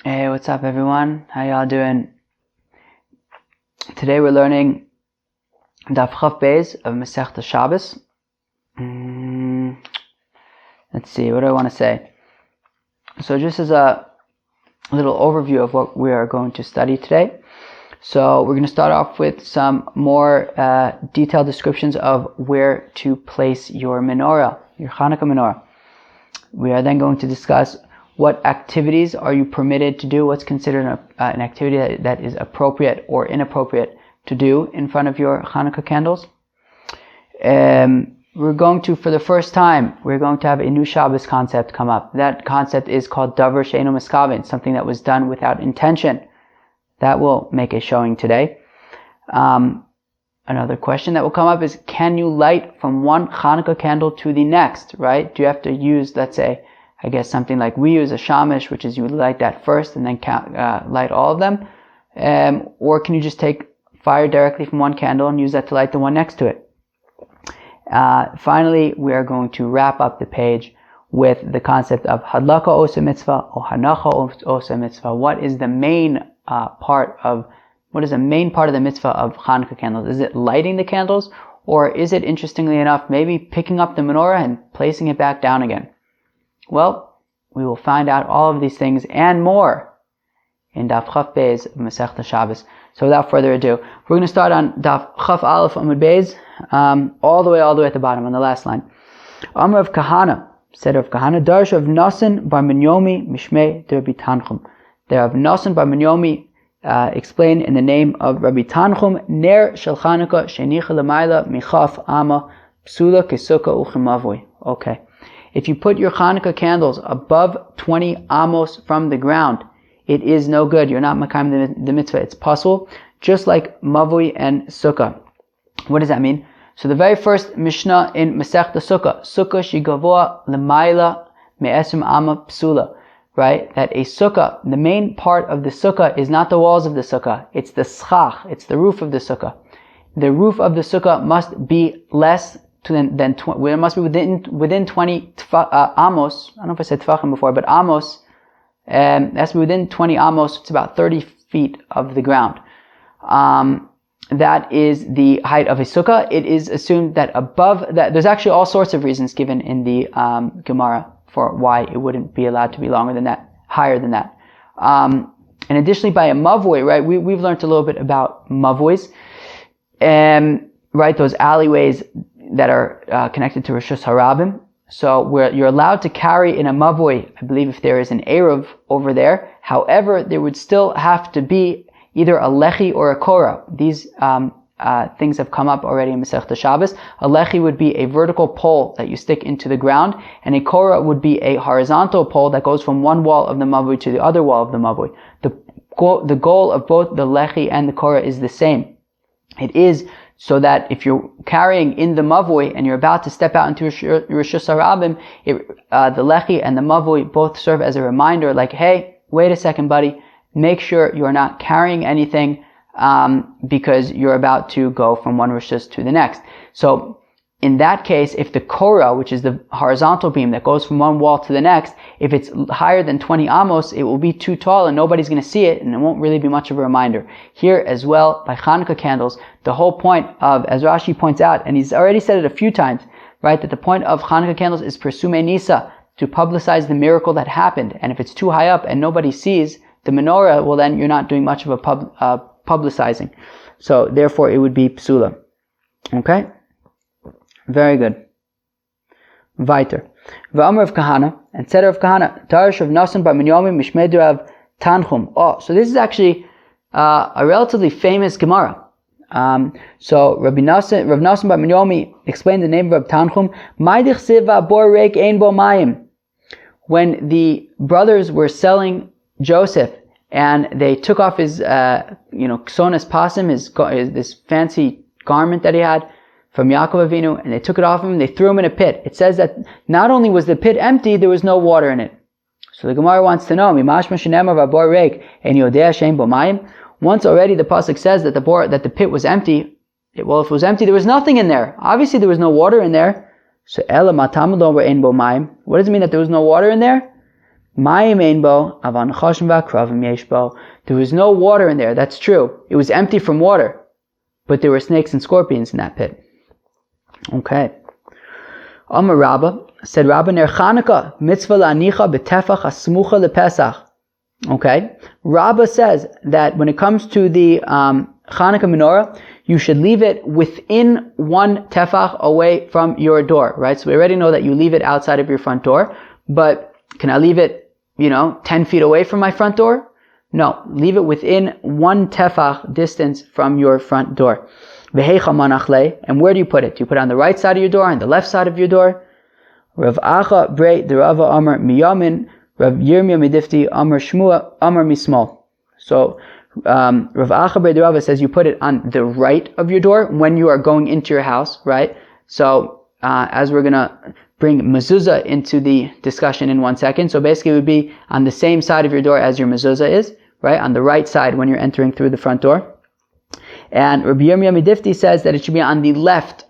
Hey, what's up everyone? How y'all doing? Today we're learning Daf Chaf Beis of Masechta Shabbis. Let's see, what do I want to say? So just as a little overview of what we are going to study today. So we're going to start off with some more detailed descriptions of where to place your menorah, your Hannukah menorah. We are then going to discuss what activities are you permitted to do, what's considered an activity that is appropriate or inappropriate to do in front of your Hannukah candles. We're going to, for the first time, we're going to have a new Shabbos concept come up. That concept is called Davar She'eino Miskavin, something that was done without intention. That will make a showing today. Another question that will come up is, can you light from one Hannukah candle to the next, right? Do you have to use, let's say, I guess something like we use a Shamish, which is you light that first and then light all of them. Or can you just take fire directly from one candle and use that to light the one next to it? Finally, we are going to wrap up the page with the concept of hadlaka Osa Mitzvah or Hancha Osa Mitzvah. What is the main part of the mitzvah of Hanukkah candles? Is it lighting the candles, or is it, interestingly enough, maybe picking up the menorah and placing it back down again? Well, we will find out all of these things and more in Daf Chaf Beis of Masechta Shabbos. So without further ado, we're going to start on Daf Chaf Aleph Amud Beis, all the way at the bottom on the last line. Amar of Kahana, said of Kahana, Darsh of Nasan bar Minyomi Mishmei der Rabbi Tanchum. There of Nasan bar Minyomi explained in the name of Rabbi Tanchum, Ner shel Chanukah shenicha l'mayla michaf ama psula kesuka uchimavui. Okay. If you put your Hannukah candles above 20 amos from the ground, it is no good. You're not makayim the mitzvah. It's possible, just like mavui and sukkah. What does that mean? So the very first Mishnah in Masechta Sukkah shigavoa l'mayla me'esrim ama psula, right? That a sukkah, the main part of the sukkah is not the walls of the sukkah. It's the schach. It's the roof of the sukkah. The roof of the sukkah must be less than it must be within 20 amos. I don't know if I said tfachim before, but amos. It has to be within 20 amos. It's about 30 feet of the ground. That is the height of a sukkah. It is assumed that above that, there's actually all sorts of reasons given in the Gemara for why it wouldn't be allowed to be longer than that, higher than that. And additionally, by a mavui, right? We've learned a little bit about mavuis, right? Those alleyways that are connected to Rishus Harabim. So where you're allowed to carry in a mavui, I believe if there is an Eruv over there. However, there would still have to be either a lechi or a korah. These things have come up already in Masechta Shabbos. A lechi would be a vertical pole that you stick into the ground, and a korah would be a horizontal pole that goes from one wall of the mavui to the other wall of the mavui. The goal of both the lechi and the korah is the same. It is so that if you're carrying in the mavui and you're about to step out into Rishus Harabim, the lechi and the mavui both serve as a reminder, like, hey, wait a second, buddy, make sure you're not carrying anything, because you're about to go from one Rishus to the next. So, in that case, if the korah, which is the horizontal beam that goes from one wall to the next, if it's higher than 20 amos, it will be too tall and nobody's going to see it, and it won't really be much of a reminder. Here as well, by Hanukkah candles, the whole point of, as Rashi points out, and he's already said it a few times, right, that the point of Hanukkah candles is persume nisa, to publicize the miracle that happened. And if it's too high up and nobody sees the menorah, well then you're not doing much of a publicizing. So therefore it would be psula. Okay? Very good. Weiter. V'amar of Kahana, and said of Kahana, Tarish of Nasan bar Minyomi Mishmedu of Tanchum. Oh, so this is actually a relatively famous Gemara. So Rav Nasan bar Minyomi explained the name of Rav Tanchum. Ma'idich siva bor reik ein bo mayim. When the brothers were selling Joseph, and they took off his, ksonas pasim, his this fancy garment that he had from Yaakov Avinu, and they took it off him and they threw him in a pit. It says that not only was the pit empty, there was no water in it. So the Gemara wants to know, once already the pasuk says that the pit was empty. Well, if it was empty, there was nothing in there. Obviously there was no water in there. So what does it mean that there was no water in there? Mayim ein bo, avan chashim v'akravim yesh bo. There was no water in there, that's true. It was empty from water. But there were snakes and scorpions in that pit. Okay. Amar Rabba, said Rabba ner Hannukah, mitzvah la'anicha b'tefach asmucha lepesach. Okay. Rabba says that when it comes to the Hannukah menorah, you should leave it within 1 tefach away from your door, right? So we already know that you leave it outside of your front door, but can I leave it, 10 feet away from my front door? No, leave it within 1 tefach distance from your front door. And where do you put it? Do you put it on the right side of your door, on the left side of your door? Rav Acha brei the Rava Amar miyamin, Rav Yirmiyah midifti Amar Shmua Amar mismol. So Rav Acha brei the Rava says you put it on the right of your door when you are going into your house, right? So as we're gonna bring mezuzah into the discussion in 1 second. So basically it would be on the same side of your door as your mezuzah is, right? On the right side when you're entering through the front door. And Rabbi Yirmiyah Midifti says that it should be on the left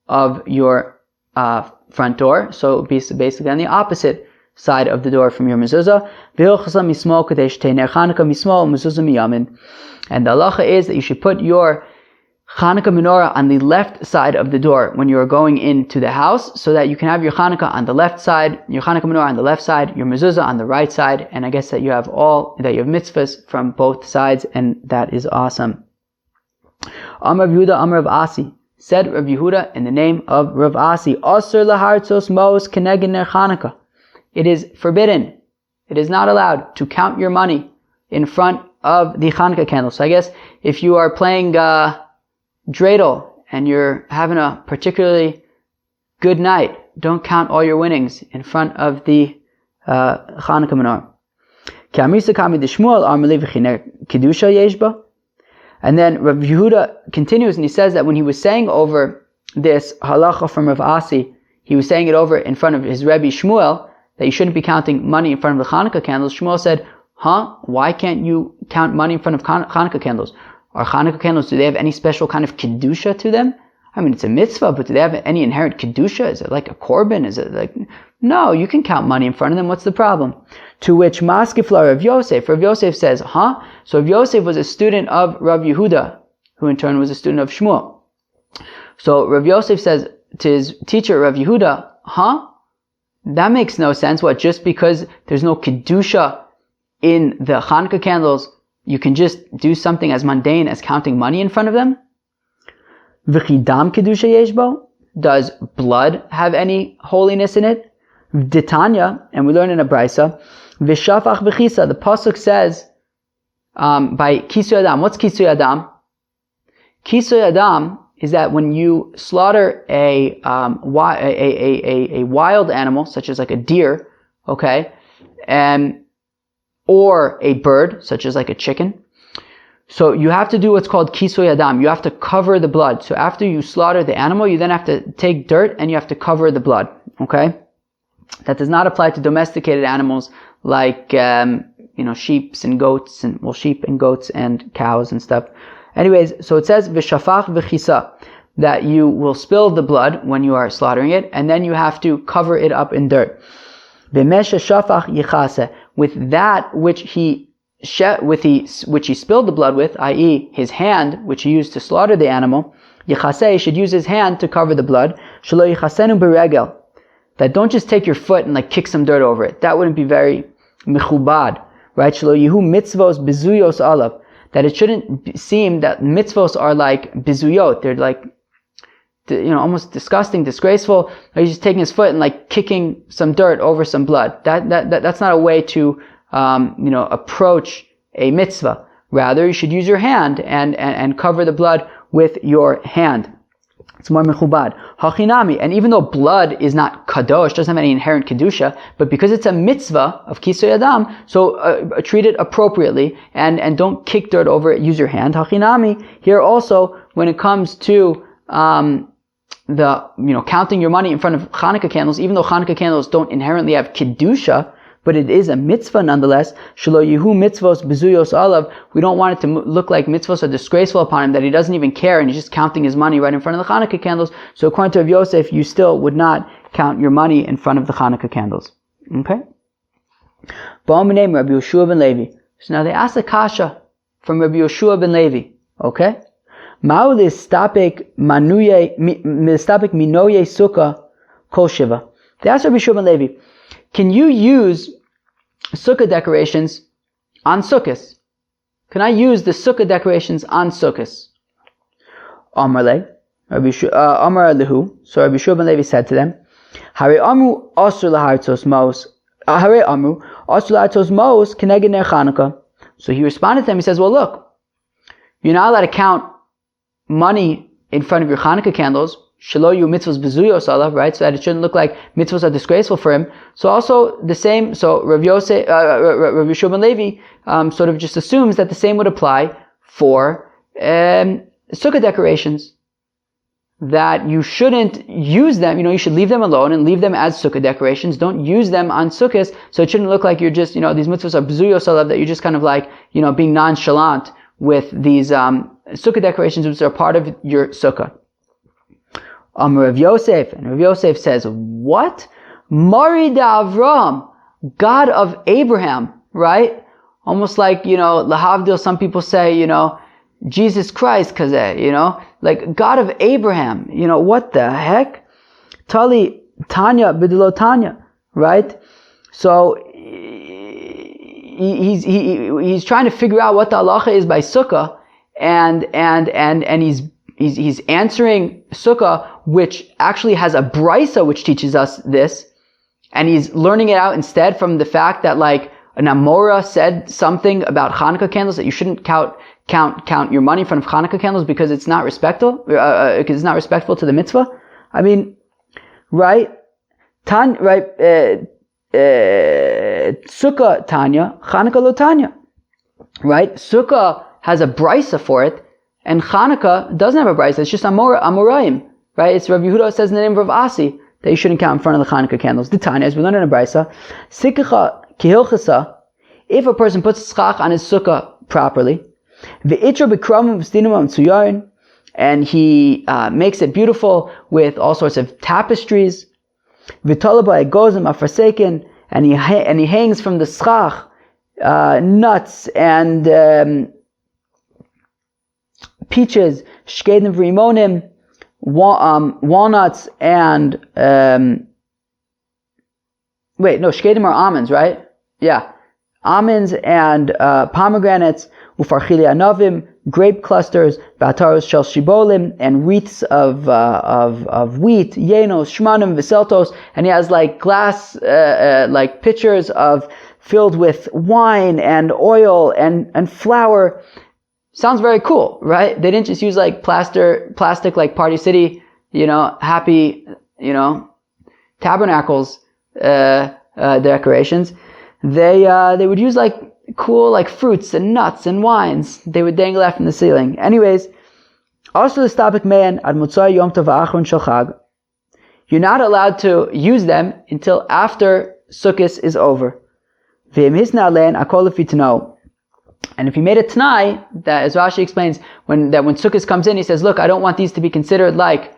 of your front door. So basically on the opposite side of the door from your mezuzah. And the halacha is that you should put your Hannukah menorah on the left side of the door when you are going into the house, so that you can have your Hannukah on the left side, your Hannukah menorah on the left side, your mezuzah on the right side, and I guess that you have mitzvahs from both sides, and that is awesome. Amar Rav Yehuda, Amar Rav Asi, said Rav Yehuda in the name of Rav Asi, Asur lahartzos mos keneged ner Hannukah. It is forbidden, it is not allowed to count your money in front of the Hannukah candle. So I guess if you are playing dreidel and you're having a particularly good night, don't count all your winnings in front of the Hannukah menorah. And then Rav Yehuda continues and he says that when he was saying over this halacha from Rav Asi, he was saying it over in front of his Rebbe Shmuel, that you shouldn't be counting money in front of the Hannukah candles. Shmuel said, why can't you count money in front of Hannukah candles? Are Hannukah candles, do they have any special kind of kedusha to them? I mean, it's a mitzvah, but do they have any inherent kedusha? Is it like a korban? Is it like, no, you can count money in front of them. What's the problem? To which Maskifla Rav Yosef says, So Rav Yosef was a student of Rav Yehuda, who in turn was a student of Shmuel. So Rav Yosef says to his teacher Rav Yehuda, that makes no sense. What, just because there's no kedusha in the Hannukah candles, you can just do something as mundane as counting money in front of them? V'chidam kedusha yeshbo? Does blood have any holiness in it? D'Tanya, and we learn in a brisa, v'shafach v'chisa, the pasuk says by kisoy adam. What's kisoy adam? Kisoy adam is that when you slaughter a wild animal, such as like a deer, okay, or a bird, such as like a chicken. So you have to do what's called kisoy adam. You have to cover the blood. So after you slaughter the animal, you then have to take dirt and you have to cover the blood. Okay? That does not apply to domesticated animals like, sheep and goats and cows and stuff. Anyways, so it says v'shafach v'chisa, that you will spill the blood when you are slaughtering it, and then you have to cover it up in dirt. V'mesha shafach yichase, with that which he spilled the blood with, i.e. his hand, which he used to slaughter the animal, yichase, should use his hand to cover the blood, shelo yichasenu beregel, that don't just take your foot and kick some dirt over it. That wouldn't be very mechubad, right? Shelo yihu mitzvos bizuyos alav, that it shouldn't seem that mitzvos are like bizuyot, they're like, almost disgusting, disgraceful. He's just taking his foot and kicking some dirt over some blood. That's not a way to approach a mitzvah. Rather, you should use your hand and cover the blood with your hand. It's more mechubad. Hachinami, and even though blood is not kadosh, doesn't have any inherent kedusha, but because it's a mitzvah of kisoy adam, so treat it appropriately and don't kick dirt over it. Use your hand. Hachinami, here also, when it comes to counting your money in front of Hannukah candles, even though Hannukah candles don't inherently have kedusha, but it is a mitzvah nonetheless. Shelo yihu mitzvos bezuyos alav. We don't want it to look like mitzvos are disgraceful upon him, that he doesn't even care and he's just counting his money right in front of the Hannukah candles. So according to Rav Yosef, you still would not count your money in front of the Hannukah candles. Okay? Ba'am name Rabbi Yehoshua ben Levi. So now they ask a kasha from Rabbi Yehoshua ben Levi. Okay? Ma'u listapek minoye sukkah kol shiva. They asked Rabbi Yehoshua ben Levi, can you use sukkah decorations on sukkahs? Can I use the sukkah decorations on sukkahs? Amar lehu. So Rabbi Yehoshua ben Levi said to them, Hare amru asur lahartos mos. Hare amru asur lahartos mos keneged ner Hannukah. So he responded to them. He says, well, look, you're not allowed to count money in front of your Hannukah candles. Shelo yu mitzvos bezuyos alav, right? So that it shouldn't look like mitzvos are disgraceful for him. So also the same. So Rabbi Yehoshua ben Levi sort of just assumes that the same would apply for sukkah decorations. That you shouldn't use them. You should leave them alone and leave them as sukkah decorations. Don't use them on sukkahs. So it shouldn't look like you're just these mitzvos are bezuyos alav, that you're just kind of like being nonchalant with these sukkah decorations which are part of your sukkah. Rav Yosef, and Rav Yosef says, what? Mari da Avram, God of Abraham, right? Almost like, lahavdil, some people say, Jesus Christ, kazeh, like God of Abraham, what the heck? Tali Tanya bidilo Tanya, right? So he's trying to figure out what the halacha is by sukkah, and he's answering sukkah, which actually has a brisa which teaches us this, and he's learning it out instead from the fact that like an Amora said something about Hannukah candles, that you shouldn't count your money in front of Hannukah candles because it's not respectful to the mitzvah. I mean, right? Sukkah Tanya, Hannukah lo Tanya, right? Sukkah has a brisa for it, and Hannukah doesn't have a brisa. It's just Amoraim, right? It's Rabbi Yehuda says in the name of Rav Asi that you shouldn't count in front of the Hannukah candles. The Tanya, as we learned in a brisa, Sikcha kihilchasa, if a person puts schach on his sukkah properly, ve'itra b'kramim v'stinimam tzuyarin, and he makes it beautiful with all sorts of tapestries, v'talaba egozim afarsekin, and he hangs from the schach nuts and peaches, shkedim v'rimonim, walnuts and shkedim are almonds, right? Yeah, almonds and pomegranates, ufarchili anavim, grape clusters, bataros shel shibolim, and wreaths of wheat, yenos, shmanim, viseltos, and he has like glass, like pitchers filled with wine and oil and flour. Sounds very cool, right? They didn't just use like plastic like Party City, happy, tabernacles, decorations. They would use like cool like fruits and nuts and wines. They would dangle that from the ceiling. Anyways, also the stapik man ad Mutzah Yom Tov Achron Shel Chag. You're not allowed to use them until after Sukkot is over. V'im hisna len akol lefi tano. And if he made a t'nai, that as Rashi explains, when Sukkot comes in, he says, look, I don't want these to be considered like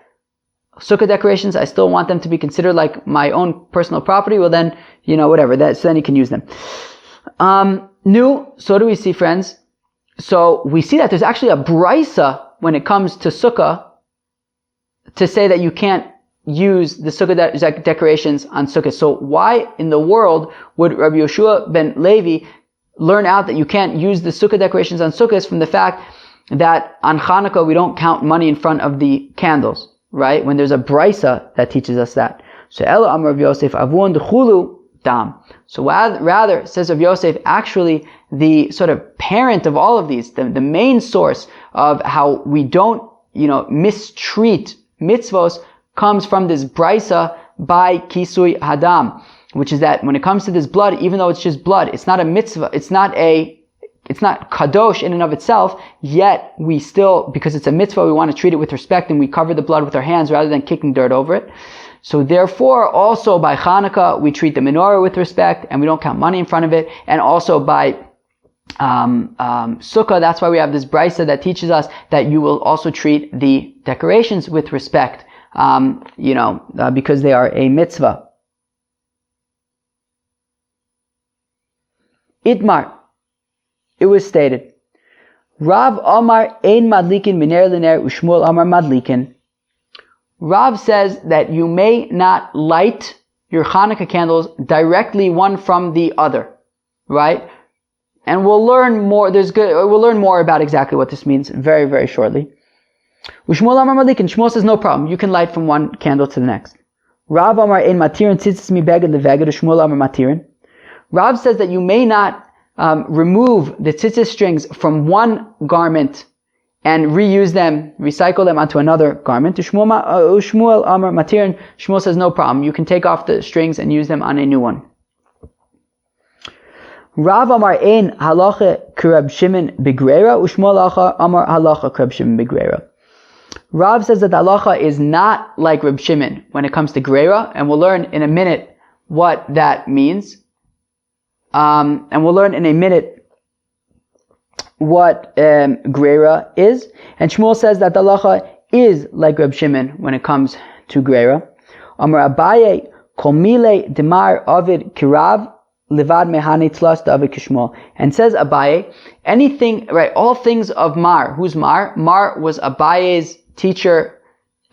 Sukkah decorations. I still want them to be considered like my own personal property. Well then, whatever. So then he can use them. So do we see, friends? So we see that there's actually a brisa when it comes to Sukkah to say that you can't use the Sukkah decorations on Sukkah. So why in the world would Rabbi Yehoshua ben Levi learn out that you can't use the Sukkah decorations on Sukkahs from the fact that on Hannukah we don't count money in front of the candles, right? When there's a brisa that teaches us that. So Ela Amar Rav Yosef Avun Dechulu Dam. So rather, says Rav Yosef, actually the sort of parent of all of these, the main source of how we don't, mistreat mitzvos comes from this brisa by Kisui Hadam, which is that when it comes to this blood, even though it's just blood, it's not a mitzvah, it's not kadosh in and of itself, yet we still, because it's a mitzvah, we want to treat it with respect, and we cover the blood with our hands rather than kicking dirt over it. So therefore, also by Hannukah, we treat the menorah with respect, and we don't count money in front of it, and also by Sukkah, that's why we have this brisa that teaches us that you will also treat the decorations with respect, because they are a mitzvah. Itmar, it was stated, Rav Amar ein madlikin miner liner ushmuel Amar madlikin. Rav says that you may not light your Hannukah candles directly one from the other, right? And we'll learn more. We'll learn more about exactly what this means very, very shortly. Ushmuel Amar madlikin. Shmuel says no problem. You can light from one candle to the next. Rav Amar ein matirin tzitzis mi beged leveged ushmuel Amar matirin. Rav says that you may not remove the tzitzis strings from one garment and reuse them, recycle them onto another garment. Shmuel Amar Matirin. Shmuel says no problem. You can take off the strings and use them on a new one. Rav Amar ein halacha k'Reb Shimon b'greira. Ushmuel Amar halacha k'Reb Shimon b'greira. Rav says that the halacha is not like Reb Shimon when it comes to greira, and we'll learn in a minute what that means. And we'll learn in a minute what greira is. And Shmuel says that the halacha is like Reb Shimon when it comes to greira. Amar Abaye kol mile demar avid kirav levad mehane tlas david kishmol. And says Abaye, anything, right, all things of Mar. Who's Mar? Mar was Abaye's teacher,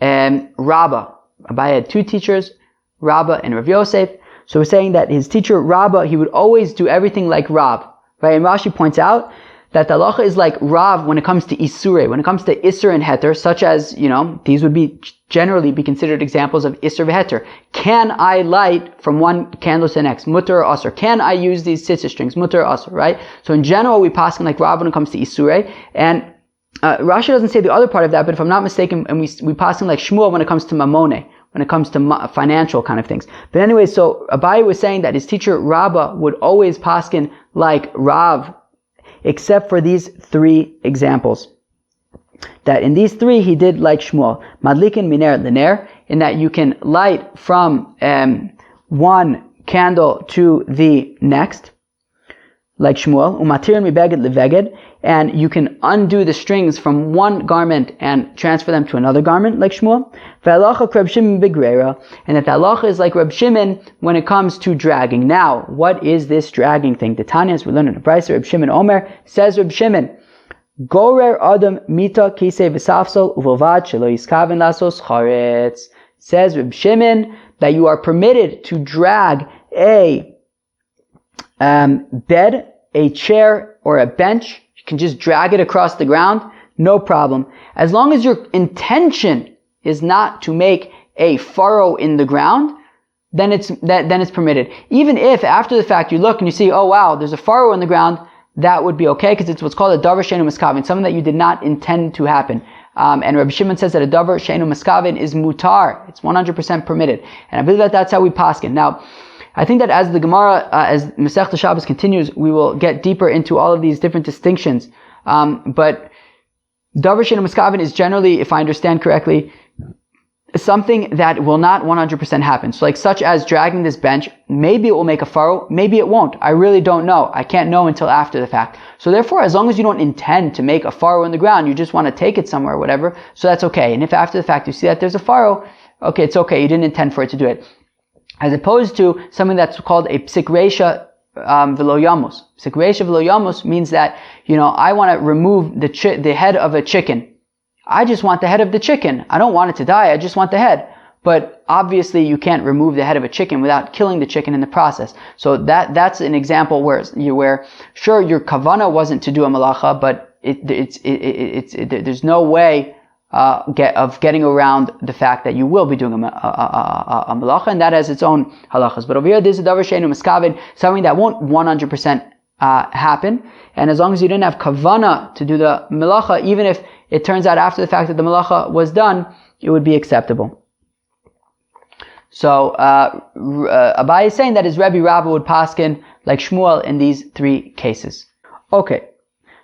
Rabbah. Abaye had two teachers, Rabbah and Rav Yosef. So we're saying that his teacher, Rabbah, he would always do everything like Rav. Right? And Rashi points out that the halacha is like Rav when it comes to Isure, when it comes to Isser and Heter, such as, these would be generally be considered examples of Isser v'Heter. Can I light from one candle to the next? Mutar or Asr. Can I use these tzitzis strings? Mutar or Asr, right? So in general, we pass like Rav when it comes to Isure. And Rashi doesn't say the other part of that, but if I'm not mistaken, and we pass like Shmuel when it comes to Mamone, when it comes to financial kind of things. But anyway, so Abaye was saying that his teacher Rabbah would always paskin like Rav, except for these three examples. That in these three he did like Shmuel. Madlikin miner liner, in that you can light from one candle to the next, like Shmuel. Umatirin mi beged leveged, and you can undo the strings from one garment and transfer them to another garment, like Shmuel. Ve'alacha k'Reb Shimon b'greira, and that the halacha is like Reb Shimon when it comes to dragging. Now, what is this dragging thing? The Tanyas, we learn in the Brisa, Reb Shimon Omer, says Reb Shimon, Gorer Adam mita kisei v'safsol uvovad shelo yiskaven lasos charetz. Says Reb Shimon that you are permitted to drag a bed, a chair, or a bench. You can just drag it across the ground, no problem. As long as your intention is not to make a furrow in the ground, then it's permitted. Even if after the fact you look and you see, oh wow, there's a furrow in the ground, that would be okay, because it's what's called a davar she'einu miskavin, something that you did not intend to happen. And Rabbi Shimon says that a davar she'einu miskavin is mutar. It's 100% permitted. And I believe that that's how we paskin. Now, I think that as the Gemara, as Masechta Shabbos continues, we will get deeper into all of these different distinctions. But davar she'einu miskavin is generally, if I understand correctly, something that will not 100% happen. So such as dragging this bench, maybe it will make a furrow, maybe it won't. I really don't know. I can't know until after the fact. So therefore, as long as you don't intend to make a furrow in the ground, you just want to take it somewhere or whatever, so that's okay. And if after the fact you see that there's a furrow, okay, it's okay. You didn't intend for it to do it. As opposed to something that's called a psik reisha v'lo yamos. Psik reisha v'lo yamos means that, I want to remove the head of a chicken. I just want the head of the chicken. I don't want it to die. I just want the head. But obviously you can't remove the head of a chicken without killing the chicken in the process. So that's an example where sure, your kavana wasn't to do a malacha, but there's no way of getting around the fact that you will be doing a malacha, and that has its own halachas. But over here, there's a davar she'einu miskavin, something that won't 100% happen. And as long as you didn't have kavana to do the malacha, even if it turns out after the fact that the malacha was done, it would be acceptable. So Abaye is saying that his Rebbe Rabbah would paskin like Shmuel in these three cases. Okay,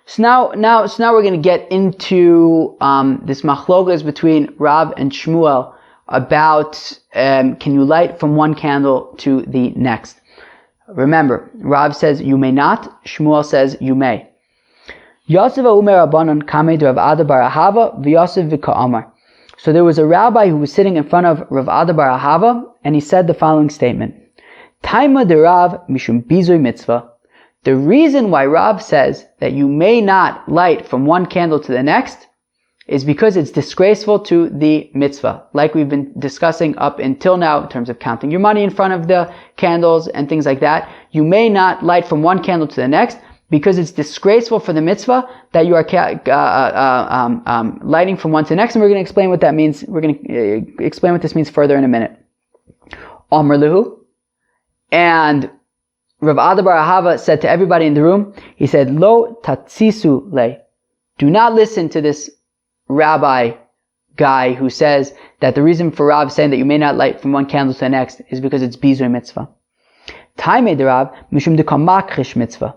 so now we're going to get into this machlokas between Rab and Shmuel about can you light from one candle to the next. Remember, Rab says you may not, Shmuel says you may. Yosef Umer Rabbanon Kamei Rav Ada bar Ahava v'Yosef v'Ka'amar. So there was a rabbi who was sitting in front of Rav Ada bar Ahava, and he said the following statement: Taima de Rav mishum bizui mitzvah. The reason why Rav says that you may not light from one candle to the next is because it's disgraceful to the mitzvah, like we've been discussing up until now in terms of counting your money in front of the candles and things like that. You may not light from one candle to the next because it's disgraceful for the mitzvah that you are lighting from one to the next, and we're going to explain what that means. We're going to explain what this means further in a minute. Amr Lehu, and Rav Ada bar Ahava said to everybody in the room, he said, Lo tatsisu le, do not listen to this rabbi guy who says that the reason for Rav saying that you may not light from one candle to the next is because it's bizui mitzvah. Taimei de Rav mishum de kamakrish mitzvah.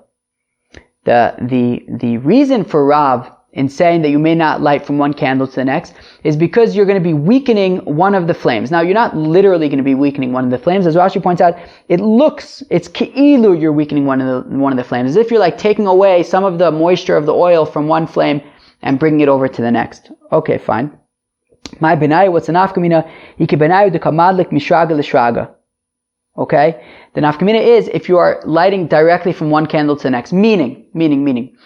The reason for Rav in saying that you may not light from one candle to the next is because you're going to be weakening one of the flames. Now, you're not literally going to be weakening one of the flames. As Rashi points out, it's ke'ilu you're weakening one of the flames, as if you're like taking away some of the moisture of the oil from one flame and bringing it over to the next. Okay, fine. My benayu, what's the nafkamina? Iki benayu de kamadlik mishraga l'shraga. Okay? The nafkamina is if you are lighting directly from one candle to the next. Meaning.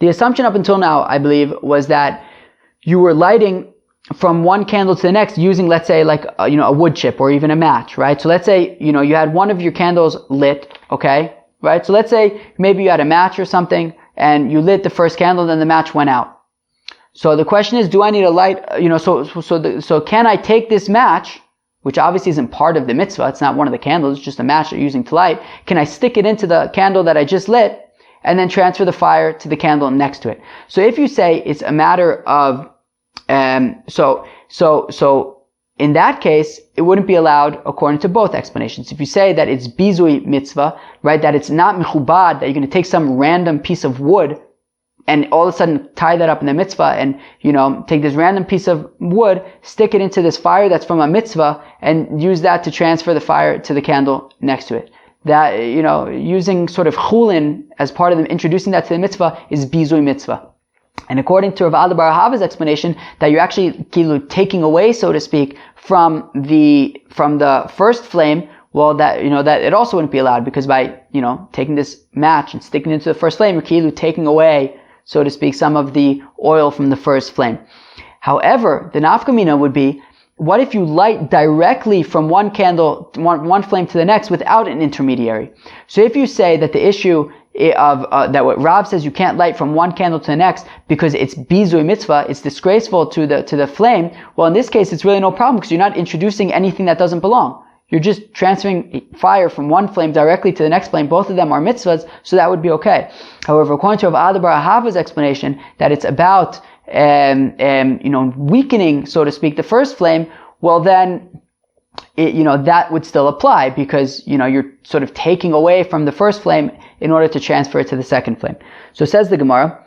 The assumption up until now, I believe, was that you were lighting from one candle to the next using, let's say, like, a wood chip or even a match, right? So let's say, you had one of your candles lit, okay? Right? So let's say maybe you had a match or something and you lit the first candle, then the match went out. So the question is, do I need a light, so can I take this match, which obviously isn't part of the mitzvah, it's not one of the candles, it's just a match that you're using to light, can I stick it into the candle that I just lit and then transfer the fire to the candle next to it? So if you say it's a matter of, so in that case, it wouldn't be allowed according to both explanations. If you say that it's bizui mitzvah, right, that it's not mechubad, that you're going to take some random piece of wood and all of a sudden tie that up in the mitzvah and, take this random piece of wood, stick it into this fire that's from a mitzvah and use that to transfer the fire to the candle next to it. That, using sort of chulin as part of them, introducing that to the mitzvah is bizui mitzvah. And according to Rav Ada bar Ahava's explanation, that you're actually taking away, so to speak, from the first flame, well, that it also wouldn't be allowed, because by, taking this match and sticking it into the first flame, you're taking away, so to speak, some of the oil from the first flame. However, the nafkamina would be, what if you light directly from one candle, one flame to the next without an intermediary? So if you say that the issue of that what Rav says you can't light from one candle to the next because it's bizui mitzvah, it's disgraceful to the flame, well, in this case it's really no problem because you're not introducing anything that doesn't belong. You're just transferring fire from one flame directly to the next flame. Both of them are mitzvahs, so that would be okay. However, according to Rav Ada bar Ahava's explanation that it's about weakening, so to speak, the first flame, well then, that would still apply because, you're sort of taking away from the first flame in order to transfer it to the second flame. So says the Gemara,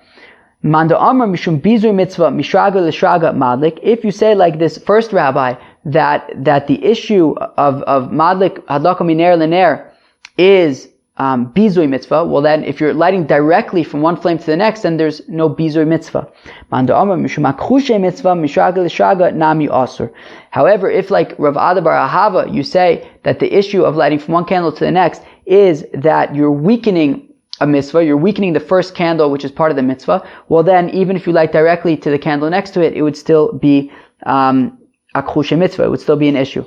Manda Amar mishum bizui mitzvah mishraga l'shraga madlik. If you say like this first rabbi that the issue of madlik hadlaka miner l'ner is bizui mitzvah, well then if you're lighting directly from one flame to the next, then there's no bizui mitzvah. Manda Amar mishum akhushe mitzvah mishraga l'shraga nami asur. However, if like Rav Ada bar Ahava, you say that the issue of lighting from one candle to the next is that you're weakening a mitzvah, you're weakening the first candle, which is part of the mitzvah, well then, even if you light directly to the candle next to it, it would still be akhushe mitzvah, it would still be an issue.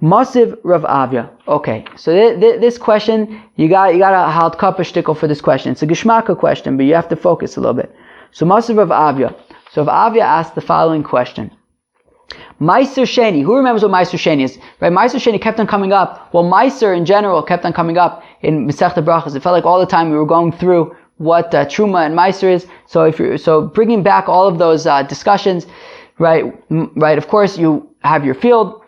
Masiv Rav Avya. Okay, so this question, you got a haltkappa shtickle for this question. It's a geshmaka question, but you have to focus a little bit. So Masiv Rav Avya. So Rav Avya asked the following question. Meiser Sheni. Who remembers what Meiser Sheni is? Right? Meiser Sheni kept on coming up. Well, Meiser in general kept on coming up in Masechta Brachos. It felt like all the time we were going through what Truma and Meiser is. So bringing back all of those discussions, right? Of course, you have your field.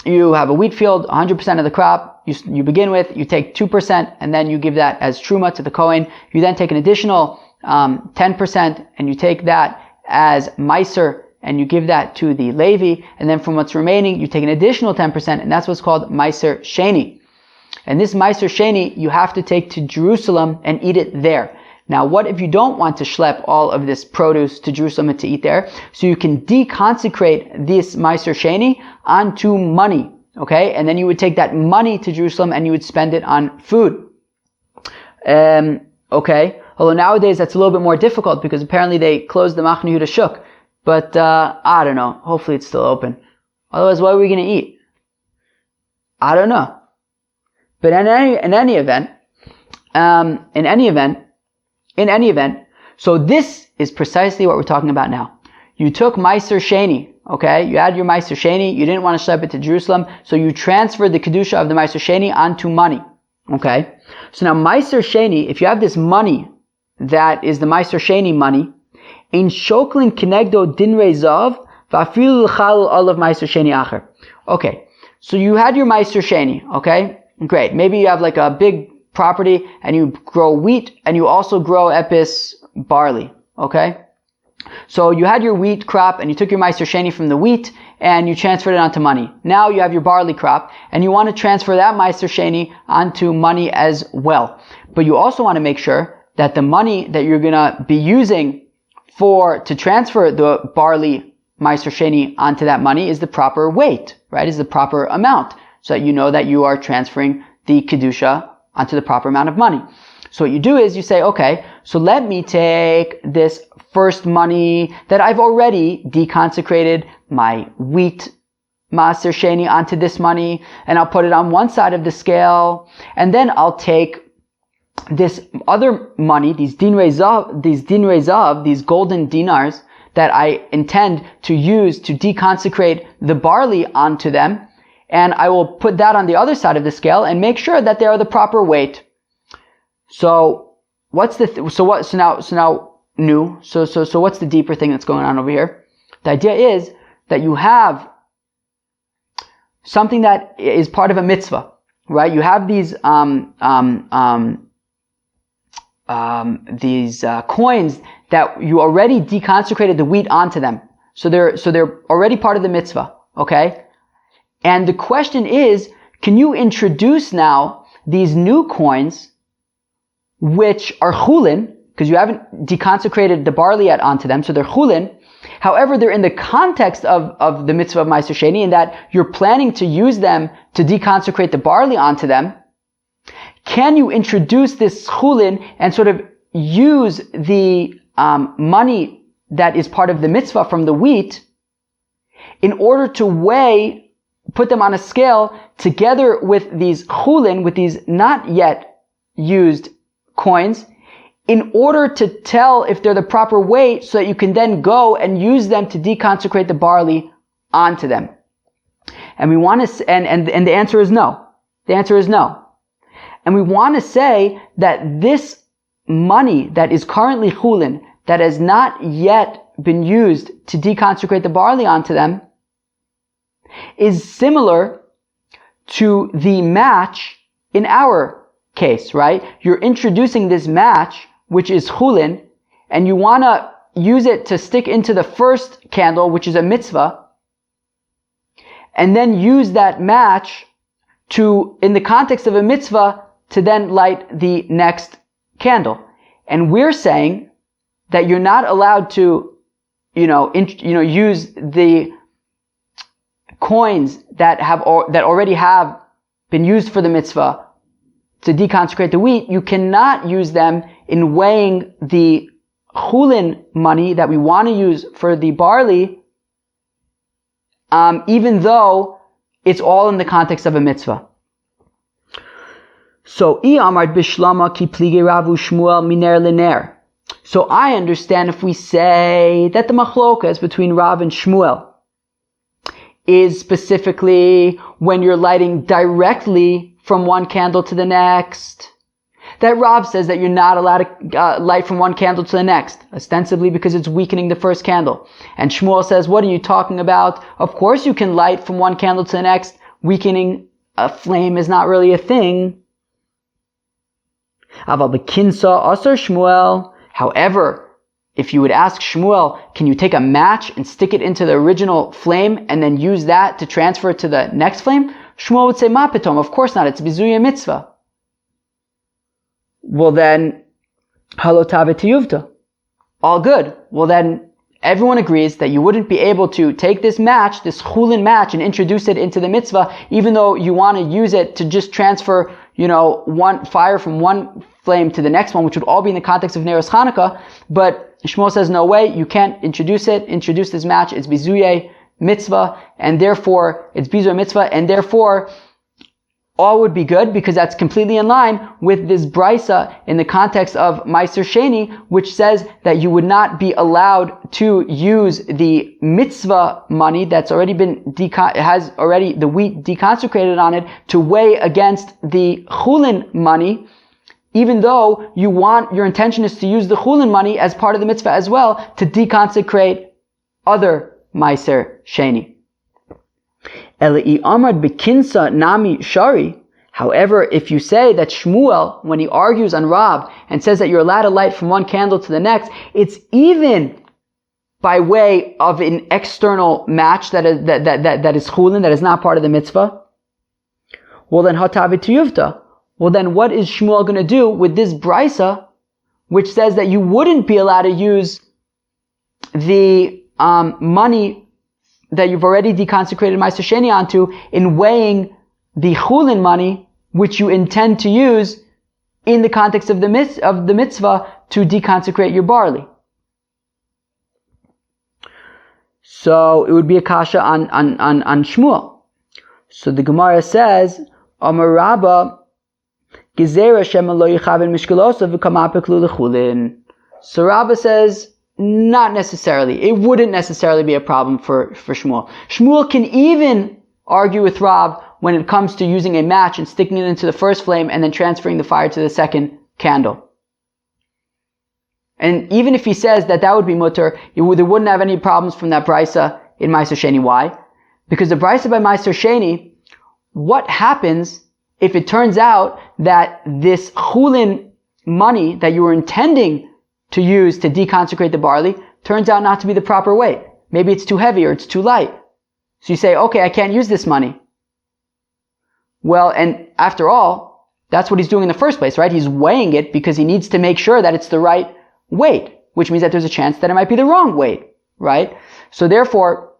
You have a wheat field, 100% of the crop. You begin with. You take 2%, and then you give that as Truma to the Kohen. You then take an additional 10%, and you take that as Meiser, and you give that to the Levi, and then from what's remaining, you take an additional 10%, and that's what's called Meiser Sheni. And this Meiser Sheni, you have to take to Jerusalem and eat it there. Now, what if you don't want to schlep all of this produce to Jerusalem and to eat there? So you can deconsecrate this Meiser Sheni onto money, okay? And then you would take that money to Jerusalem and you would spend it on food. Okay. Although nowadays that's a little bit more difficult because apparently they closed the Machne Yehuda Shuk. But, I don't know. Hopefully it's still open. Otherwise, what are we going to eat? I don't know. But in any event, so this is precisely what we're talking about now. You took Meiser Sheni, okay? You had your Meiser Sheni, you didn't want to ship it to Jerusalem, so you transferred the Kedusha of the Meiser Sheni onto money, okay? So now Meiser Sheni, if you have this money that is the Meiser Sheni money, in Shoklin Kenegdo Dinrei Zav, Va'afilu l'chal olav Meiser Sheni acher. Okay, so you had your Meiser Sheni, okay? Great. Maybe you have like a big property and you grow wheat and you also grow epis barley, okay? So you had your wheat crop and you took your Meiser Sheni from the wheat and you transferred it onto money. Now you have your barley crop and you want to transfer that Meiser Sheni onto money as well. But you also want to make sure that the money that you're going to be using to transfer the barley Meiser Sheni onto that money is the proper weight, right? Is the proper amount, so that you know that you are transferring the Kedusha onto the proper amount of money. So what you do is you say, okay, so let me take this first money that I've already deconsecrated my wheat Meiser Sheni onto this money, and I'll put it on one side of the scale, and then I'll take this other money, these dinrei zav, these golden dinars that I intend to use to deconsecrate the barley onto them, and I will put that on the other side of the scale and make sure that they are the proper weight. So what's the what's the deeper thing that's going on over here? The idea is that you have something that is part of a mitzvah, right? You have these coins that you already deconsecrated the wheat onto them. So they're already part of the mitzvah, okay? And the question is, can you introduce now these new coins, which are chulin, because you haven't deconsecrated the barley yet onto them, so they're chulin. However, they're in the context of the mitzvah of Meiser Sheni, in that you're planning to use them to deconsecrate the barley onto them. Can you introduce this chulin and sort of use the money that is part of the mitzvah from the wheat in order to put them on a scale together with these chulin, with these not yet used coins, in order to tell if they're the proper weight, so that you can then go and use them to deconsecrate the barley onto them? And we want to, and the answer is no. The answer is no. And we want to say that this money that is currently chulin, that has not yet been used to deconsecrate the barley onto them, is similar to the match in our case, right? You're introducing this match, which is chulin, and you want to use it to stick into the first candle, which is a mitzvah, and then use that match to, in the context of a mitzvah, to then light the next candle. And we're saying that you're not allowed to, use the coins that already have been used for the mitzvah to deconsecrate the wheat. You cannot use them in weighing the chulin money that we want to use for the barley, even though it's all in the context of a mitzvah. So, so I understand if we say that the machlokas between Rav and Shmuel is specifically when you're lighting directly from one candle to the next, that Rav says that you're not allowed to light from one candle to the next, ostensibly because it's weakening the first candle. And Shmuel says, what are you talking about? Of course you can light from one candle to the next. Weakening a flame is not really a thing. However, if you would ask Shmuel, can you take a match and stick it into the original flame and then use that to transfer it to the next flame? Shmuel would say, Ma pitom, of course not, it's bizuya mitzvah. Well then, halo tavet yuvta. All good. Well then, everyone agrees that you wouldn't be able to take this match, this chulin match, and introduce it into the mitzvah, even though you want to use it to just transfer, one fire from one flame to the next one, which would all be in the context of Neros Hannukah, but Shmuel says, no way, you can't introduce this match, it's bizuye mitzvah, and therefore, it's bizuye mitzvah, and therefore, all would be good, because that's completely in line with this brisa in the context of Meiser Sheni, which says that you would not be allowed to use the mitzvah money that's already been has already the wheat deconsecrated on it to weigh against the chulin money, even though your intention is to use the chulin money as part of the mitzvah as well to deconsecrate other Meiser Sheni. However, if you say that Shmuel, when he argues on Rav and says that you're allowed to light from one candle to the next, it's even by way of an external match that is chulin, that is not part of the mitzvah. Well then, hatavi tiyuvta. Well then, what is Shmuel going to do with this brisa, which says that you wouldn't be allowed to use the money that you've already deconsecrated Meiser Sheni onto in weighing the chulin money, which you intend to use in the context of the mitzvah to deconsecrate your barley. So it would be a kasha on Shmuel. So the Gemara says, Amar Rabba, Gezerah Shema lo yichavin mishkalosav v'kamapeklu lechulin. So Rabba says, not necessarily. It wouldn't necessarily be a problem for Shmuel. Shmuel can even argue with Rav when it comes to using a match and sticking it into the first flame and then transferring the fire to the second candle. And even if he says that would be mutter, there wouldn't have any problems from that brisa in Meiser Sheni. Why? Because the brisa by Meiser Sheni, what happens if it turns out that this chulin money that you were intending to use to deconsecrate the barley turns out not to be the proper weight? Maybe it's too heavy or it's too light. So you say, okay, I can't use this money. Well, and after all, that's what he's doing in the first place, right? He's weighing it because he needs to make sure that it's the right weight, which means that there's a chance that it might be the wrong weight, right? So therefore,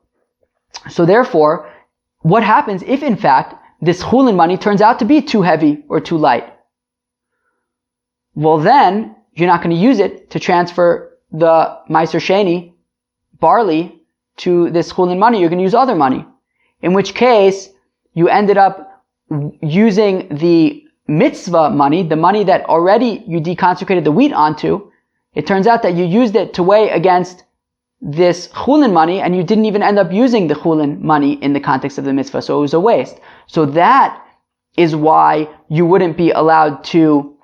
what happens if in fact this chulin money turns out to be too heavy or too light? Well then, you're not going to use it to transfer the Meiser Sheni barley to this chulin money. You're going to use other money. In which case, you ended up using the mitzvah money, the money that already you deconsecrated the wheat onto. It turns out that you used it to weigh against this chulin money, and you didn't even end up using the chulin money in the context of the mitzvah, so it was a waste. So that is why you wouldn't be allowed to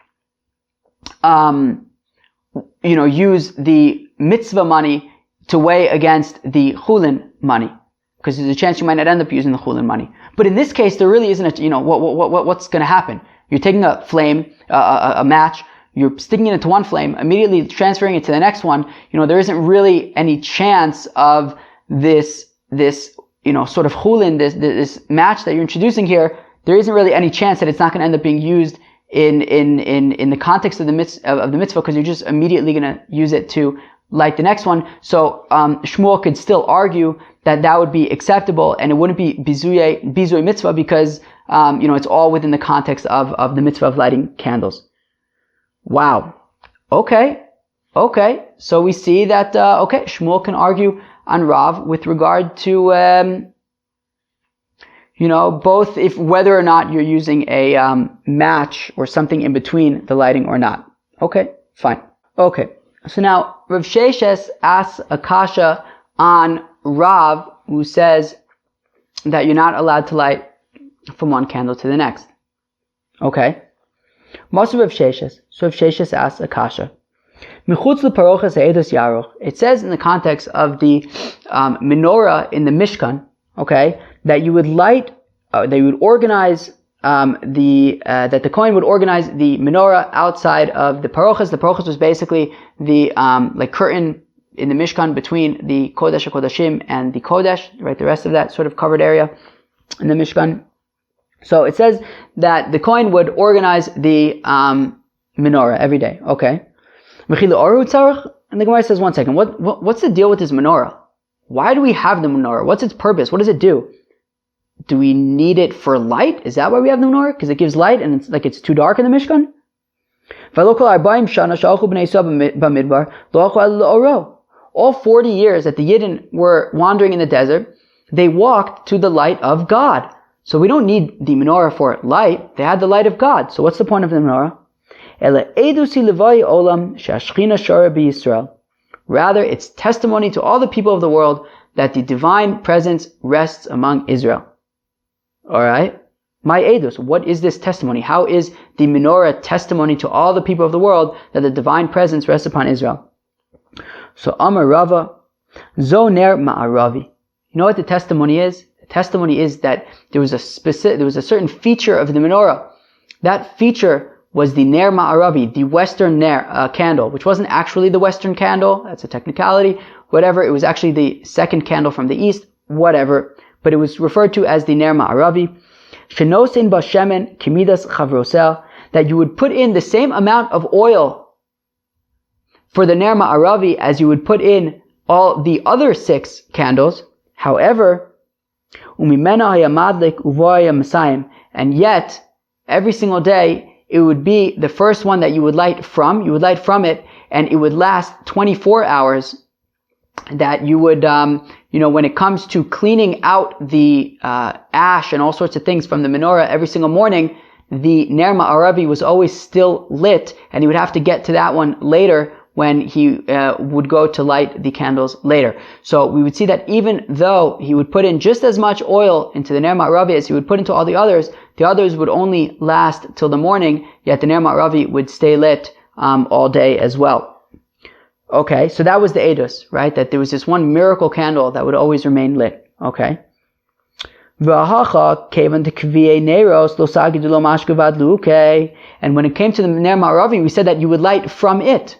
use the mitzvah money to weigh against the chulin money, because there's a chance you might not end up using the chulin money. But in this case, there really isn't what's going to happen? You're taking a flame, a match, you're sticking it into one flame, immediately transferring it to the next one. There isn't really any chance of this sort of chulin, this match that you're introducing here. There isn't really any chance that it's not going to end up being used in the context of the mitzvah, because you're just immediately going to use it to light the next one. So Shmuel could still argue that would be acceptable, and it wouldn't be bizuye mitzvah, because it's all within the context of the mitzvah of lighting candles. Wow. Okay. So we see that Shmuel can argue on Rav with regard to both if whether or not you're using a match or something in between the lighting or not. Okay, fine. Okay, so now Rav Sheshes asks a kasha on Rav, who says that you're not allowed to light from one candle to the next. Okay. Masu Rav Sheshes. So Rav Sheshes asks a kasha. It says in the context of the menorah in the Mishkan, okay, that you would light, that you would organize that the Kohen would organize the menorah outside of the parochas. The parochas was basically the curtain in the Mishkan between the Kodesh HaKodashim and the Kodesh, right? The rest of that sort of covered area in the Mishkan. So it says that the Kohen would organize the menorah every day. Okay. And the Gemara says, one second, what's the deal with this menorah? Why do we have the menorah? What's its purpose? What does it do? do we need it for light? Is that why we have the menorah? Because it gives light and it's too dark in the Mishkan? All 40 years that the Yidden were wandering in the desert, they walked to the light of God. So we don't need the menorah for light. They had the light of God. So what's the point of the menorah? Rather, it's testimony to all the people of the world that the divine presence rests among Israel. Alright? My edus, what is this testimony? How is the menorah testimony to all the people of the world that the divine presence rests upon Israel? So Amar Rava, Zoner Ma'aravi. You know what the testimony is? The testimony is that there was a certain feature of the menorah. That feature was the Ner Ma'aravi, the western candle, which wasn't actually the western candle. That's a technicality. Whatever. It was actually the second candle from the east. Whatever. But it was referred to as the Ner Ma'aravi. Shenosin Bashemen Kimidas Chavrosel, that you would put in the same amount of oil for the Ner Ma'aravi as you would put in all the other 6 candles. However, Umimena Hayamadlik Uvoya Masayim, and yet every single day it would be the first one that you would light from. You would light from it, and it would last 24 hours. That you would, when it comes to cleaning out the ash and all sorts of things from the menorah every single morning, the Ner Ma'aravi was always still lit, and he would have to get to that one later when he would go to light the candles later. So we would see that even though he would put in just as much oil into the Ner Ma'aravi as he would put into all the others would only last till the morning, yet the Ner Ma'aravi would stay lit all day as well. Okay, so that was the edus, right? That there was this one miracle candle that would always remain lit. Okay. And when it came to the Ner Ma'aravi, we said that you would light from it.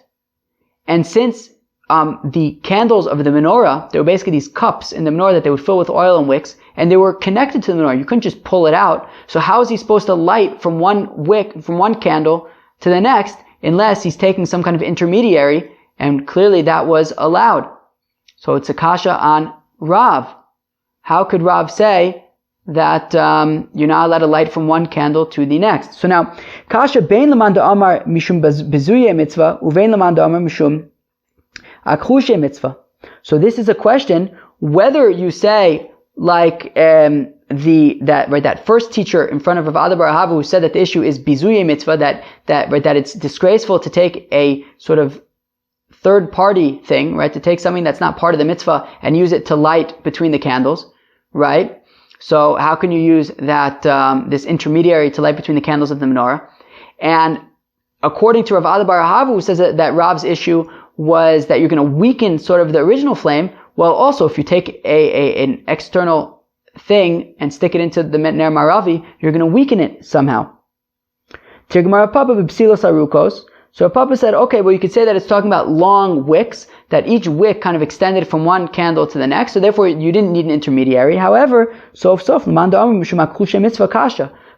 And since the candles of the menorah, they were basically these cups in the menorah that they would fill with oil and wicks, and they were connected to the menorah. You couldn't just pull it out. So how is he supposed to light from one candle to the next, unless he's taking some kind of intermediary? And clearly that was allowed. So it's a kasha on Rav. How could Rav say that you're not allowed to light from one candle to the next? So now, kasha bein laman da'amar mishum bezuye mitzvah, uvein laman da'amar mishum akhushe mitzvah. So this is a question whether you say like that first teacher in front of Rav Ada bar Ahava who said that the issue is bizuye mitzvah, that it's disgraceful to take a sort of third party thing, right? To take something that's not part of the mitzvah and use it to light between the candles, right? So how can you use that, this intermediary to light between the candles of the menorah? And according to Rav Ada bar Ahava, who says that Rav's issue was that you're going to weaken sort of the original flame, well, also if you take an external thing and stick it into the Ner Ma'aravi, you're going to weaken it somehow. Tirgmar Papa b'psilos arukos. So Papa said, okay, well you could say that it's talking about long wicks, that each wick kind of extended from one candle to the next, so therefore you didn't need an intermediary. However,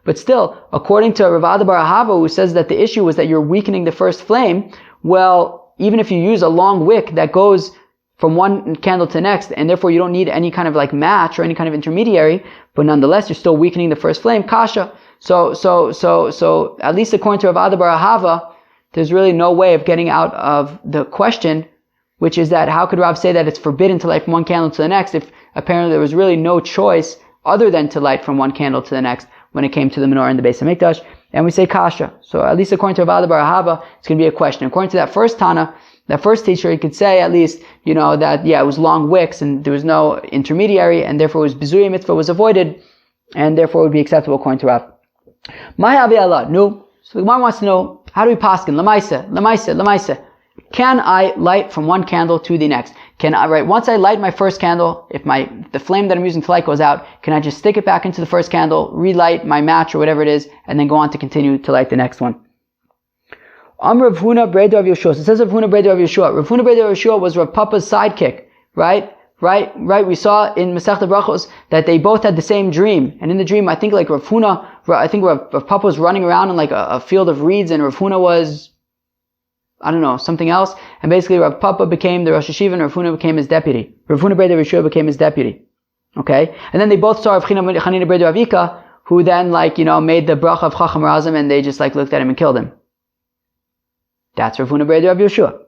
but still, according to Rav Ada bar Ahava, who says that the issue was that you're weakening the first flame, well, even if you use a long wick that goes from one candle to the next, and therefore you don't need any kind of like match or any kind of intermediary, but nonetheless you're still weakening the first flame, kasha. So at least according to Rav Ada bar Ahava, there's really no way of getting out of the question, which is that how could Rav say that it's forbidden to light from one candle to the next if apparently there was really no choice other than to light from one candle to the next when it came to the menorah in the Beis HaMikdash? And we say kasha. So at least according to Rav Ada bar Ahava, it's going to be a question. According to that first Tana, that first teacher, he could say at least, that, it was long wicks and there was no intermediary and therefore it was bizuya mitzvah was avoided and therefore it would be acceptable according to Rav. Ma'avi Allah, no. So the Gemara wants to know, how do we paskin? Lamaisa. Can I light from one candle to the next? Once I light my first candle, if the flame that I'm using to light goes out, can I just stick it back into the first candle, relight my match or whatever it is, and then go on to continue to light the next one? Rav Huna Breda of Yeshua. So it says Rav Huna Breda of Yeshua. Rav Huna Breda of Yeshua was Rav Papa's sidekick, right? We saw in Masechta Brachos that they both had the same dream. And in the dream, I think like Rav Papa was running around in like a field of reeds and Rav Huna was, something else. And basically Rav Papa became the Rosh Hashiva and Rav Huna became his deputy. Rav Huna Breda of Yeshua became his deputy. Okay? And then they both saw Rav Chanina ber Avika, who then made the bracha of Chacham Razim, and they just looked at him and killed him. That's Rav Huna ber Rav Yeshua.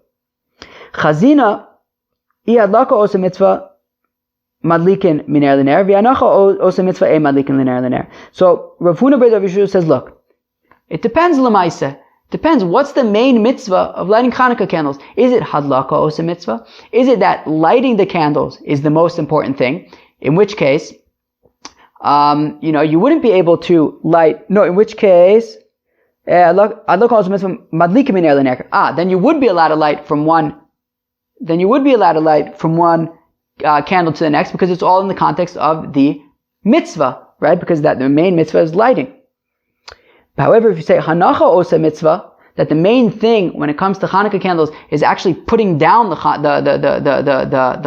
Chazina, hadlaka osa mitzvah madlikin miner l'ner, v'hancha osa mitzvah e madlikin l'ner l'ner. So Rav Huna ber Rav Yeshua says, look, it depends l'maisa. Depends. What's the main mitzvah of lighting Hannukah candles? Is it hadlaka osa mitzvah? Is it that lighting the candles is the most important thing? In which case, you wouldn't be able to light. No, in which case, then you would be allowed to light from one. Then you would be allowed to light from one candle to the next, because it's all in the context of the mitzvah, right? Because the main mitzvah is lighting. However, if you say hanacha osa mitzvah, that the main thing when it comes to Hannukah candles is actually putting down the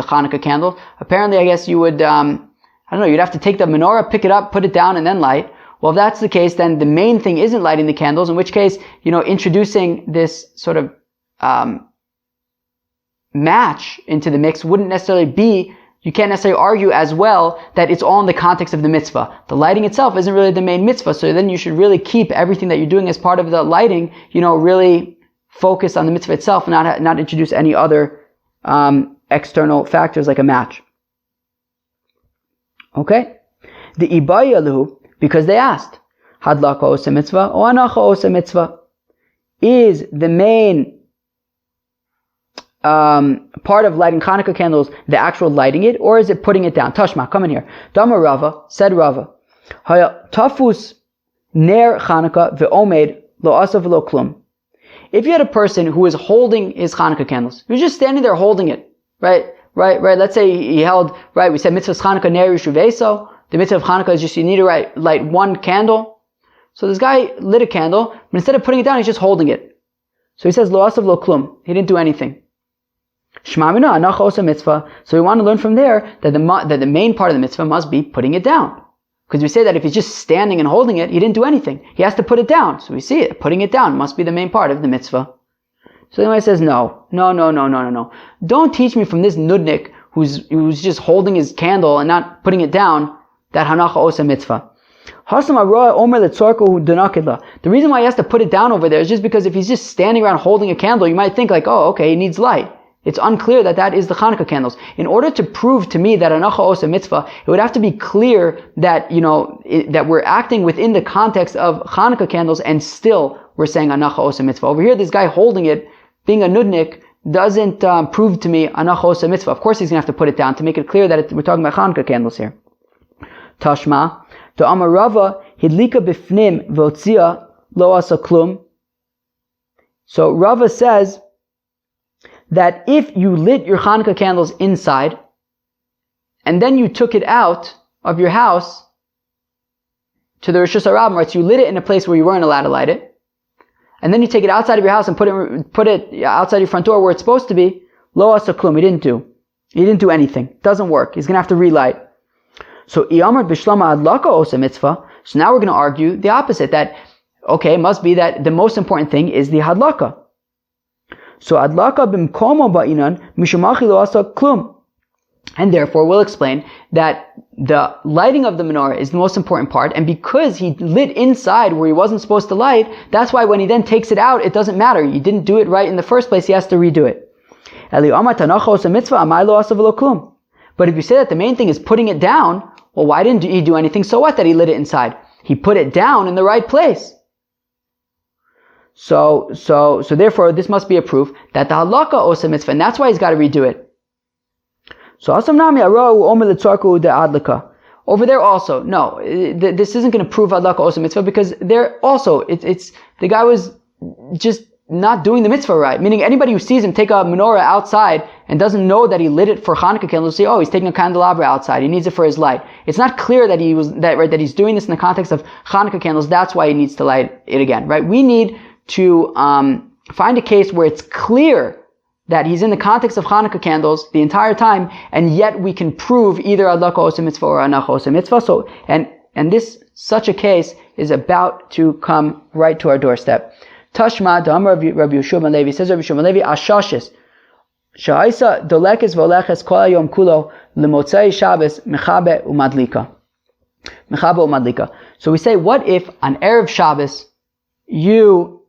Hannukah candle, apparently I guess you would, you'd have to take the menorah, pick it up, put it down, and then light. Well, if that's the case, then the main thing isn't lighting the candles, in which case, introducing this sort of match into the mix wouldn't necessarily be, you can't necessarily argue as well that it's all in the context of the mitzvah. The lighting itself isn't really the main mitzvah, so then you should really keep everything that you're doing as part of the lighting, really focus on the mitzvah itself and not introduce any other external factors like a match. Okay? The ibayalu, because they asked, hadlaka osa mitzvah or hanacha osa mitzvah? Is the main part of lighting Hannukah candles the actual lighting it, or is it putting it down? Tashma, come in here. Dama Rava, said Rava, Haya tafus ner Hannukah ve'omed lo asa v'lo klum. If you had a person who was holding his Hannukah candles, he was just standing there holding it, right? Let's say he held, we said mitzvah Hannukah ner yishuveso. The mitzvah of Hannukah is just you need to light one candle. So this guy lit a candle, but instead of putting it down, he's just holding it. So he says lo asa v'lo klum. He didn't do anything. Shmamina hanacha osa mitzvah. So we want to learn from there that the main part of the mitzvah must be putting it down. Because we say that if he's just standing and holding it, he didn't do anything. He has to put it down. So we see it. Putting it down must be the main part of the mitzvah. So the Gemara says, no. Don't teach me from this nudnik who's just holding his candle and not putting it down that hanacha osa mitzvah. The reason why he has to put it down over there is just because if he's just standing around holding a candle, you might think he needs light. It's unclear that is the Hannukah candles. In order to prove to me that hanacha osa mitzvah, it would have to be clear that, that we're acting within the context of Hannukah candles and still we're saying hanacha osa mitzvah. Over here, this guy holding it, being a nudnik, doesn't prove to me hanacha osa mitzvah. Of course he's going to have to put it down to make it clear that we're talking about Hannukah candles here. Tashma, to Amarava, hidlika bifnim v'otzia lo asa klum. So Rava says that if you lit your Hannukah candles inside, and then you took it out of your house to the Rosh Hashanah, right? So you lit it in a place where you weren't allowed to light it, and then you take it outside of your house and put it outside your front door where it's supposed to be, lo asa klum, he didn't do anything. Doesn't work. He's going to have to relight. So iyamar bishlama hadlaka osa mitzvah. So now we're going to argue the opposite, that, it must be that the most important thing is the hadlaka. So adlaka bimkomo ba'inan mishamachi lo asa klum. And therefore we'll explain that the lighting of the menorah is the most important part, and because he lit inside where he wasn't supposed to light, that's why when he then takes it out, it doesn't matter. You didn't do it right in the first place, he has to redo it. But if you say that the main thing is putting it down, well, why didn't he do anything? So what that he lit it inside? He put it down in the right place. So therefore, this must be a proof that the halakha osa mitzvah, and that's why he's got to redo it. So over there also, no, this isn't going to prove halakha osa mitzvah, because there also, it's the guy was just not doing the mitzvah right. Meaning anybody who sees him take a menorah outside and doesn't know that he lit it for Hannukah candles will say, he's taking a candelabra outside. He needs it for his light. It's not clear that that he's doing this in the context of Hannukah candles. That's why he needs to light it again, right? We need to find a case where it's clear that he's in the context of Hannukah candles the entire time, and yet we can prove either adlaka osa mitzvah or hanacha osa mitzvah. So, and such a case is about to come right to our doorstep. Tashma, Da'amar Rabbi Yeshua ben Levi, says Rabbi Yeshua ben Levi, Ashashis, Sha'isa dolekes v'oleches kol hayom kulo l'motzei Shabbos mechabe umadlika. So we say, what if on Erev Shabbos you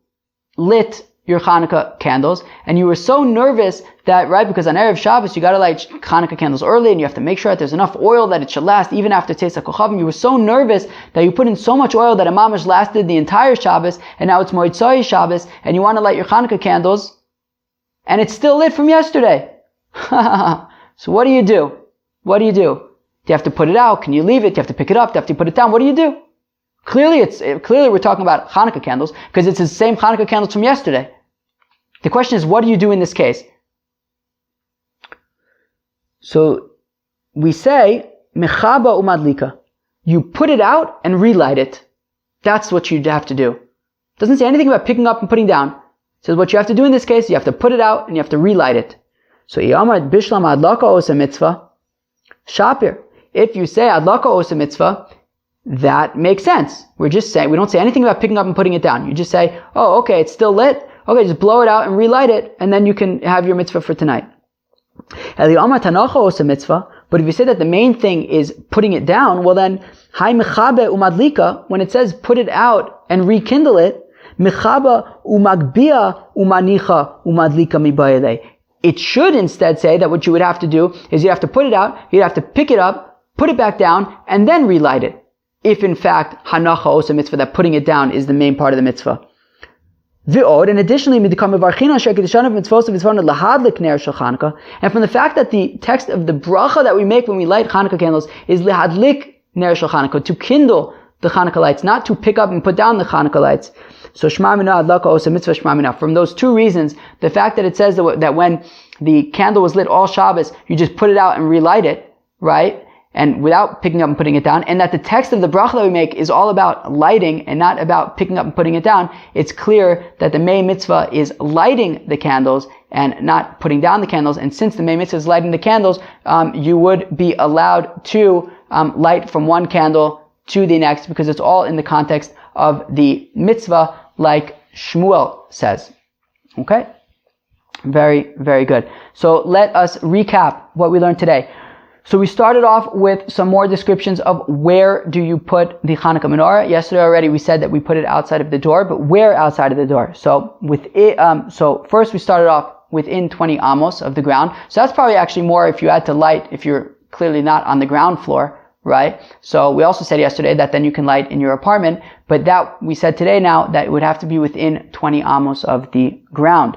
lit your Hannukah candles and you were so nervous that, right, because on Erev Shabbos you got to light Hannukah candles early and you have to make sure that there's enough oil that it should last even after Tzeitzah Kochavim. You were so nervous that you put in so much oil that a mamash lasted the entire Shabbos, and now it's Motzei Shabbos and you want to light your Hannukah candles and it's still lit from yesterday. So what do you do? Do you have to put it out? Can you leave it? Do you have to pick it up? Do you have to put it down? What do you do? Clearly we're talking about Hanukkah candles because it's the same Hanukkah candles from yesterday. The question is, what do you do in this case? So we say, mechaba umadlika. You put it out and relight it. That's what you have to do. It doesn't say anything about picking up and putting down. It says what you have to do in this case, you have to put it out and you have to relight it. So Iyamar bishlam adlaka osa mitzvah shapir. If you say adlaka osa mitzvah, that makes sense. We're just saying, we don't say anything about picking up and putting it down. You just say, oh, okay, it's still lit. Okay, just blow it out and relight it, and then you can have your mitzvah for tonight. But if you say that the main thing is putting it down, well then, hay mechabe umadlika, when it says put it out and rekindle it, mechaba umagbia umanicha umadlika mibayele. It should instead say that what you would have to do is you have to put it out, you'd have to pick it up, put it back down, and then relight it. If in fact, Hancha Osa mitzvah, that putting it down is the main part of the mitzvah. And additionally, and from the fact that the text of the bracha that we make when we light Hanukkah candles is lihadlik ner shel Hanukkah, to kindle the Hanukkah lights, not to pick up and put down the Hanukkah lights. So Shema Minah Adlaka Osa Mitzvah Shema Minah. From those two reasons, the fact that it says that when the candle was lit all Shabbos, you just put it out and relight it, right? And without picking up and putting it down, and that the text of the bracha that we make is all about lighting and not about picking up and putting it down, it's clear that the main mitzvah is lighting the candles and not putting down the candles. And since the main mitzvah is lighting the candles, you would be allowed to light from one candle to the next, because it's all in the context of the mitzvah, like Shmuel says. Okay? Very, very good. So let us recap what we learned today. So we started off with some more descriptions of where do you put the Hanukkah menorah. Yesterday already we said that we put it outside of the door, but where outside of the door? So so first we started off within 20 amos of the ground. So that's probably actually more if you had to light, if you're clearly not on the ground floor, right? So we also said yesterday that then you can light in your apartment, but that we said today now that it would have to be within 20 amos of the ground.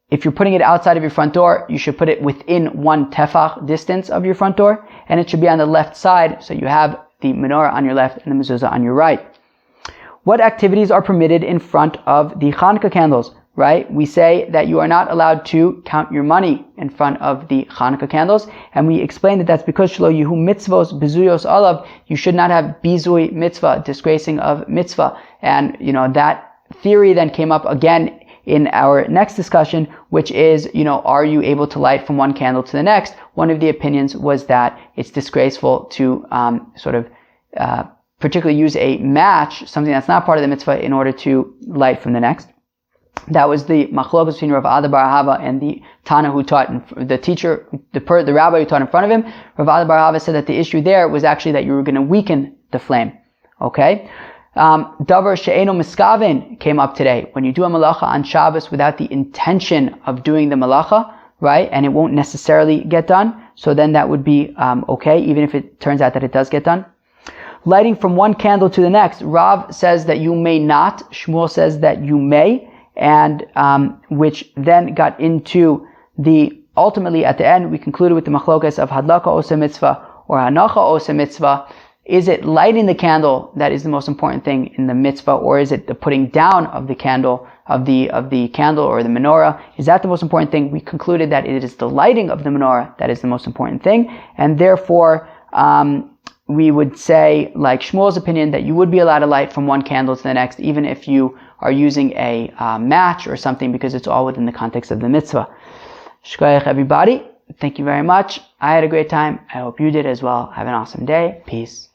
If you're putting it outside of your front door, you should put it within 1 tefach distance of your front door, and it should be on the left side, so you have the menorah on your left and the mezuzah on your right. What activities are permitted in front of the Hanukkah candles, right? We say that you are not allowed to count your money in front of the Hanukkah candles, and we explained that that's because shelo yihu mitzvos bezuyos alav, you should not have bizui mitzvah, disgracing of mitzvah. And, that theory then came up again in our next discussion, which is, are you able to light from one candle to the next? One of the opinions was that it's disgraceful to particularly use a match, something that's not part of the mitzvah, in order to light from the next. That was the machlokas between Rav Ada bar Ahava and the Tana who taught, the teacher, the rabbi who taught in front of him. Rav Ada bar Ahava said that the issue there was actually that you were going to weaken the flame. Okay? Davar she'eno miskaven came up today. When you do a malacha on Shabbos without the intention of doing the malacha, right, and it won't necessarily get done, so then that would be okay, even if it turns out that it does get done. Lighting from one candle to the next, Rav says that you may not, Shmuel says that you may, and which then got into ultimately at the end, we concluded with the machlokas of hadlaka osa mitzvah or hanacha osa mitzvah. Is it lighting the candle that is the most important thing in the mitzvah, or is it the putting down of the candle, of the candle or the menorah? Is that the most important thing? We concluded that it is the lighting of the menorah that is the most important thing, and therefore we would say, like Shmuel's opinion, that you would be allowed to light from one candle to the next, even if you are using a match or something, because it's all within the context of the mitzvah. Shkoyach, everybody. Thank you very much. I had a great time. I hope you did as well. Have an awesome day. Peace.